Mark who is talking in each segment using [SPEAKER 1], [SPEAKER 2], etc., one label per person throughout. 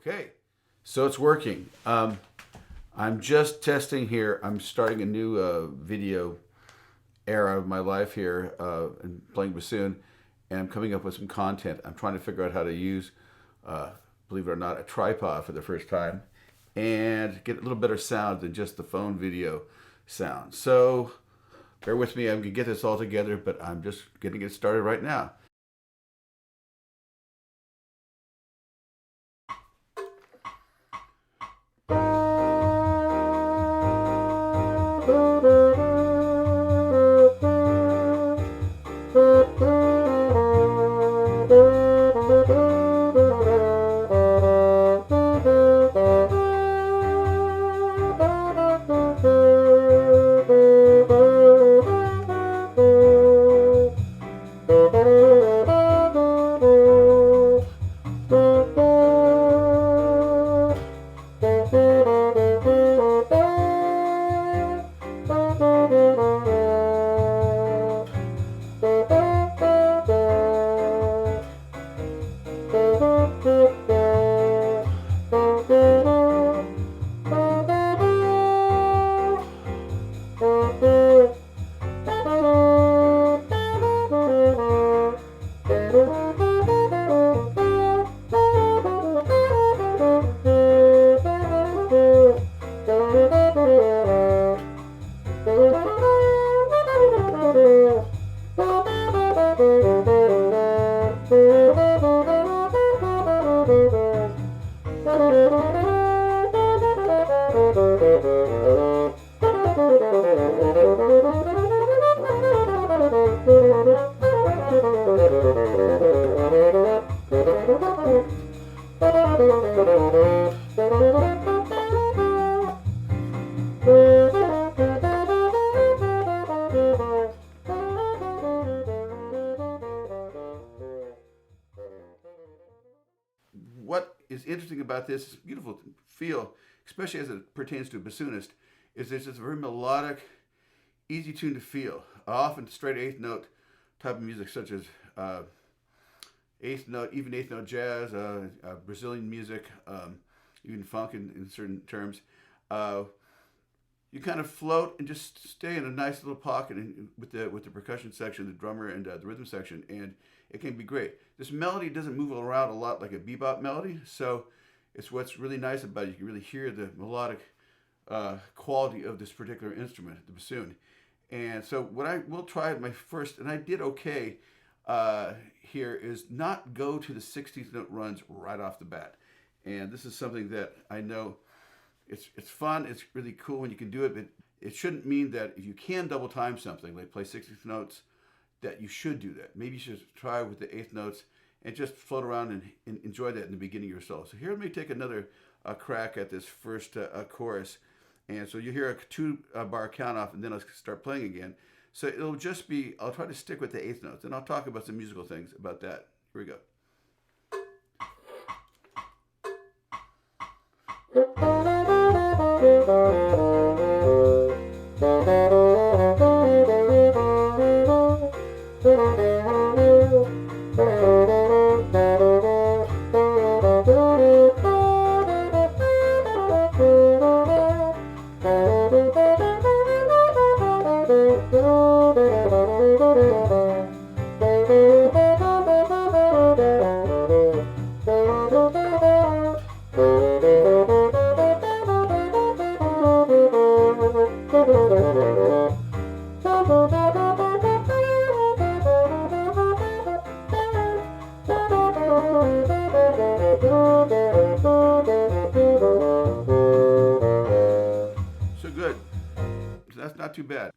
[SPEAKER 1] Okay, so it's working. I'm just testing here. I'm starting a new video era of my life here and playing bassoon, and I'm coming up with some content. I'm trying to figure out how to use, believe it or not, a tripod for the first time and get a little better sound than just the phone video sound. So bear with me. I'm going to get this all together, but I'm just getting it started right now. What is interesting about this beautiful feel, especially as it pertains to a bassoonist, is it's just very melodic, easy tune to feel. Often straight eighth note type of music, such as eighth note, even eighth note jazz, Brazilian music, even funk in certain terms. You kind of float and just stay in a nice little pocket with the percussion section, the drummer, and the rhythm section, and it can be great. This melody doesn't move around a lot like a bebop melody, so it's what's really nice about it. You can really hear the melodic quality of this particular instrument, the bassoon. And so what I will try at my first, and I did okay here, is not go to the 16th note runs right off the bat. And this is something that I know it's fun, it's really cool when you can do it, but it shouldn't mean that if you can double time something, like play 16th notes, that you should do that. Maybe you should try with the eighth notes and just float around and enjoy that in the beginning of your solo. So here, let me take another crack at this first chorus. And so you hear a 2-bar count off, and then I'll start playing again. So it'll just be, I'll try to stick with the eighth notes, and I'll talk about some musical things about that. Here we go. So good. So that's not too bad.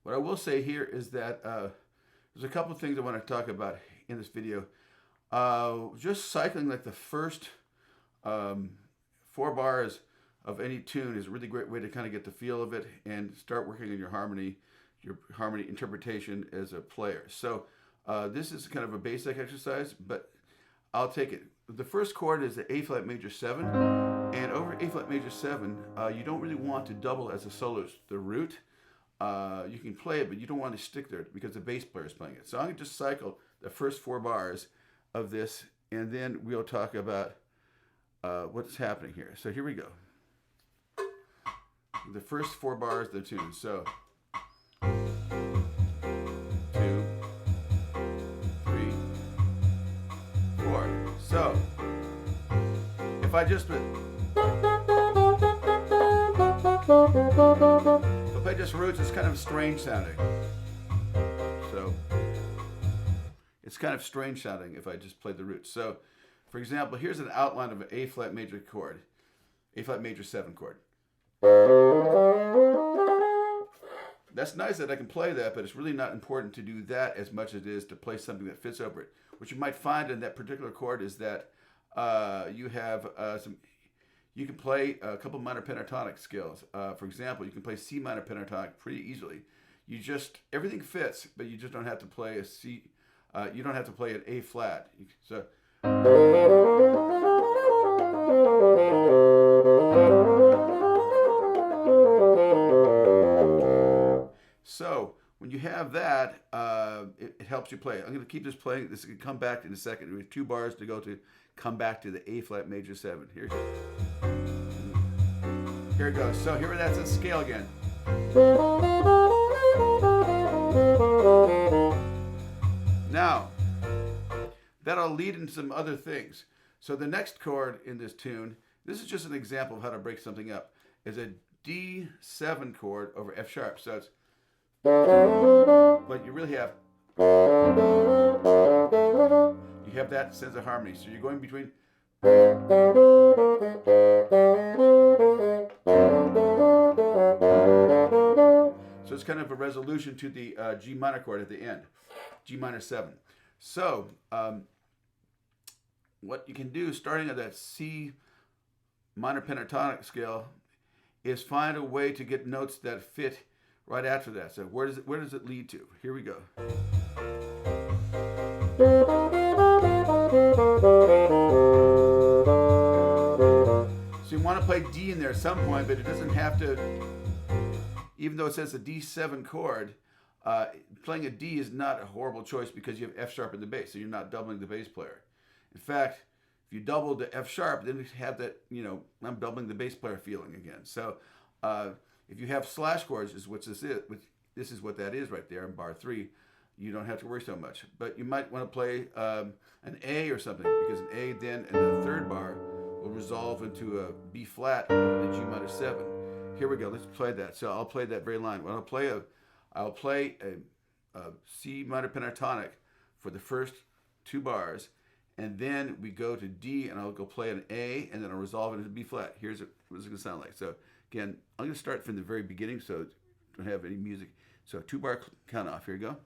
[SPEAKER 1] What I will say here is that there's a couple of things I want to talk about in this video. Just cycling like the first 4 bars of any tune is a really great way to kind of get the feel of it and start working on your harmony interpretation as a player. So this is kind of a basic exercise, but I'll take it. The first chord is the A flat major 7, and over A flat major 7, you don't really want to double as a soloist. The root, you can play it, but you don't want to stick there because the bass player is playing it. So I'm going to just cycle the first 4 bars of this, and then we'll talk about what's happening here. So here we go. The first 4 bars of the tune. So 2, 3, 4. So if I just play just roots, it's kind of strange sounding. So it's kind of strange sounding if I just played the roots. So for example, here's an outline of an A flat major chord, A flat major 7 chord. That's nice that I can play that, but it's really not important to do that as much as it is to play something that fits over it. What you might find in that particular chord is that you have you can play a couple minor pentatonic scales. For example, you can play C minor pentatonic pretty easily. Everything fits, but you just don't have to play a C. You don't have to play an A flat. So when you have that, it helps you play. I'm going to keep this playing. This can come back in a second. We have 2 bars to go to come back to the A flat major 7. Here it goes. So here that's a scale again. Now, that'll lead into some other things. So the next chord in this tune, this is just an example of how to break something up, is a D7 chord over F sharp. So it's, but you really have, that sense of harmony. So you're going between, so it's kind of a resolution to the G minor chord at the end, G minor 7. So what you can do, starting at that C minor pentatonic scale, is find a way to get notes that fit right after that. So where does it lead to? Here we go. So you want to play D in there at some point, but it doesn't have to, even though it says a D7 chord, playing a D is not a horrible choice because you have F sharp in the bass, so you're not doubling the bass player. In fact, if you double the F sharp, then you have that, I'm doubling the bass player feeling again. So if you have slash chords, this is what that is right there in bar 3, you don't have to worry so much. But you might want to play an A or something, because an A then in the 3rd bar will resolve into a B flat in the G minor 7. Here we go. Let's play that. So I'll play that very line. I'll play a C minor pentatonic for the first 2 bars, and then we go to D, and I'll go play an A, and then I'll resolve it into B flat. Here's what it's going to sound like. So again, I'm going to start from the very beginning, so I don't have any music. So 2 bar count off. Here you go.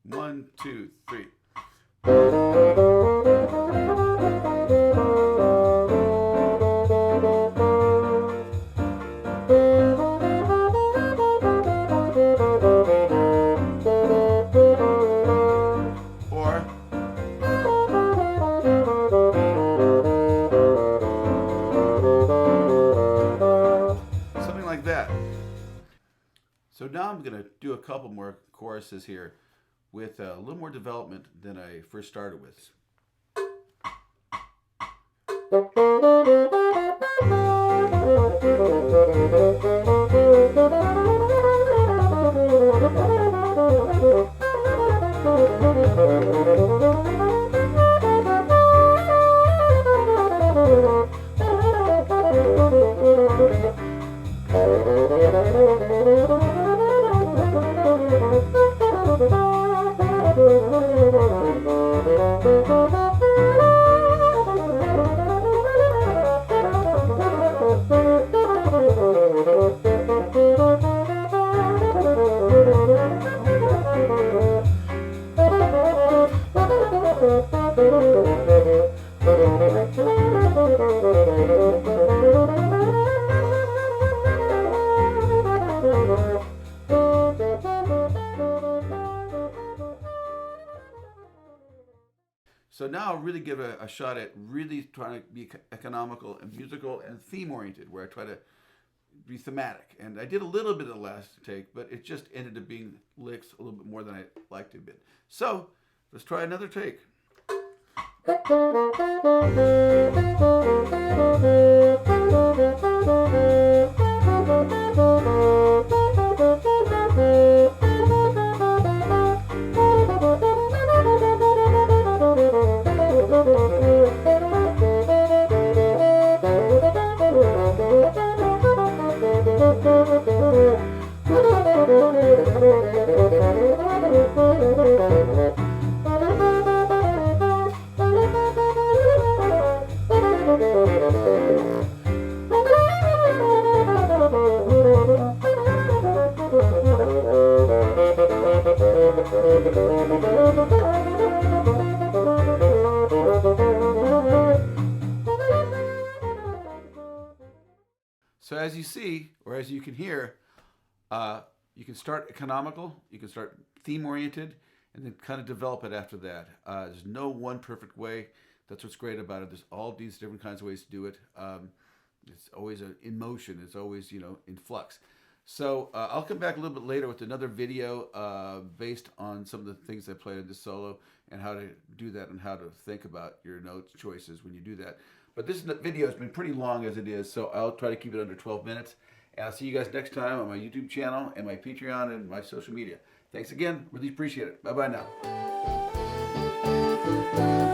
[SPEAKER 1] 1, 2, 3. So now I'm going to do a couple more choruses here with a little more development than I first started with. So now I'll really give a shot at really trying to be economical and musical and theme oriented, where I try to be thematic. And I did a little bit of the last take, but it just ended up being licks a little bit more than I liked to have been. So let's try another take. So as you see, or as you can hear, you can start economical, you can start theme-oriented, and then kind of develop it after that. There's no one perfect way. That's what's great about it. There's all these different kinds of ways to do it. It's always in motion. It's always, in flux. So I'll come back a little bit later with another video based on some of the things I played in this solo and how to do that and how to think about your note choices when you do that. But this video has been pretty long as it is, so I'll try to keep it under 12 minutes. And I'll see you guys next time on my YouTube channel and my Patreon and my social media. Thanks again. Really appreciate it. Bye-bye now.